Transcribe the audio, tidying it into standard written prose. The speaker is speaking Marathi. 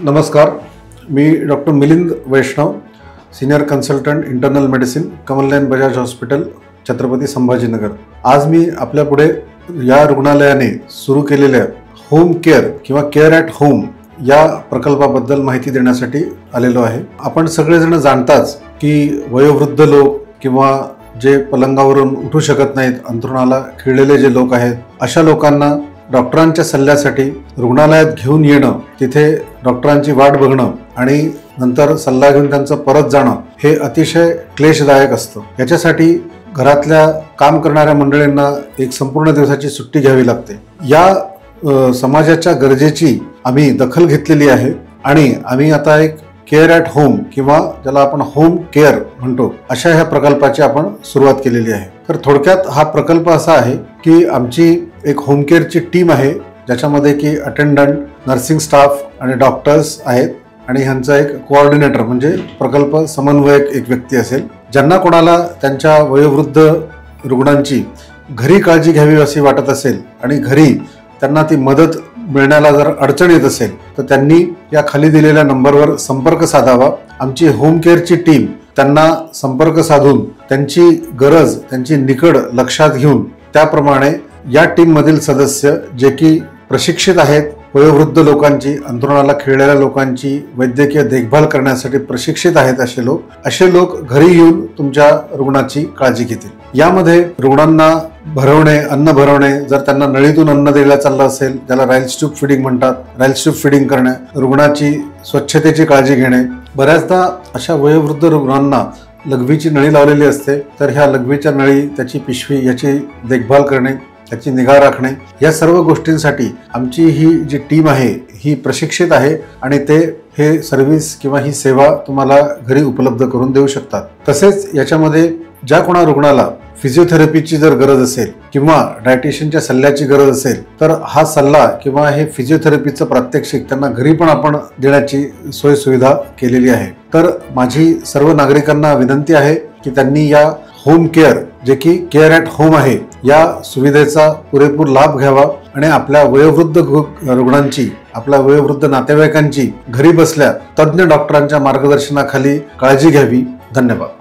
नमस्कार, मी डॉक्टर मिलिंद वैष्णव, सीनियर कन्सल्टंट इंटरनल मेडिसिन, कमलनयन बजाज हॉस्पिटल, छत्रपती संभाजीनगर। आज मी आपल्या पुढे या रुग्णालयाने सुरू केलेल्या होम केअर किंवा केअर ॲट होम या प्रकल्पाबद्दल माहिती देण्यासाठी आलेलो आहे। आपण सगळेजण जाणताच की वयोवृद्ध लोक किंवा जे पलंगावरून उठू शकत नाहीत, अंथरुणाला खिळलेले जे लोक आहेत, अशा लोकांना डॉक्टरांच्या सल्ल्यासाठी रुग्णालयात घेऊन येणं, तिथे डॉक्टरांची वाट बघणं आणि नंतर सल्ला घेऊन त्यांचं परत जाणं हे अतिशय क्लेशदायक असतं। याच्यासाठी घरातल्या काम करणाऱ्या मंडळींना एक संपूर्ण दिवसाची सुट्टी घ्यावी लागते। या समाजाच्या गरजेची आम्ही दखल घेतलेली आहे आणि आम्ही आता एक केअर ॲट होम किंवा ज्याला आपण होम केअर म्हणतो अशा ह्या प्रकल्पाची आपण सुरुवात केलेली आहे। तर थोडक्यात हा प्रकल्प असा आहे की आमची एक होम केअरची टीम आहे, ज्याच्यामध्ये की अटेंडंट, नर्सिंग स्टाफ आणि डॉक्टर्स आहेत आणि ह्यांचा एक कोऑर्डिनेटर म्हणजे प्रकल्प समन्वयक एक व्यक्ती असेल। ज्यांना कोणाला त्यांच्या वयोवृद्ध रुग्णांची घरी काळजी घ्यावी अशी वाटत असेल आणि घरी त्यांना ती मदत मिळण्याला जर अडचण येत असेल तर त्यांनी या खाली दिलेल्या नंबरवर संपर्क साधावा। आमची होम केअरची टीम त्यांना संपर्क साधून त्यांची गरज, त्यांची निकड लक्षात घेऊन त्याप्रमाणे या टीम मधील सदस्य जे की प्रशिक्षित आहेत, वयोवृद्ध लोकांची, अंथरुणाला खिळलेल्या लोकांची वैद्यकीय देखभाल करण्यासाठी प्रशिक्षित आहेत, असे लोक घरी येऊन तुमच्या रुग्णाची काळजी घेतील। यामध्ये रुग्णांना भरवणे, अन्न भरवणे, जर त्यांना नळीतून अन्न द्यायला चाललं असेल, ज्याला राईल्स ट्यूब फिडिंग म्हणतात, राईल्स ट्यूब फिडिंग करणे, रुग्णाची स्वच्छतेची काळजी घेणे। बऱ्याचदा अशा वयोवृद्ध रुग्णांना लघवीची नळी लावलेली असते, तर ह्या लघवीच्या नळी, त्याची पिशवी याची देखभाल करणे, त्याची निगा राखणे, या सर्व गोष्टींसाठी आमची ही जी टीम आहे ही प्रशिक्षित आहे आणि ते हे सर्व्हिस किंवा ही सेवा तुम्हाला घरी उपलब्ध करून देऊ शकतात। तसेच याच्यामध्ये ज्या कोणा रुग्णाला फिजिओथेरपीची जर गरज असेल किंवा डायटिशियनच्या सल्ल्याची गरज असेल तर हा सल्ला किंवा हे फिजिओथेरपीचं प्रात्यक्षिक त्यांना घरी पण आपण देण्याची सोय सुविधा केलेली आहे। तर माझी सर्व नागरिकांना विनंती आहे की त्यांनी या होम केअर, जे की केअर ॲट होम आहे, या सुविधेचा पुरेपूर लाभ घ्यावा आणि आपल्या वयोवृद्ध रुग्णांची, आपल्या वयोवृद्ध नातेवाईकांची घरी बसल्या तज्ज्ञ डॉक्टरांच्या मार्गदर्शनाखाली काळजी घ्यावी। धन्यवाद।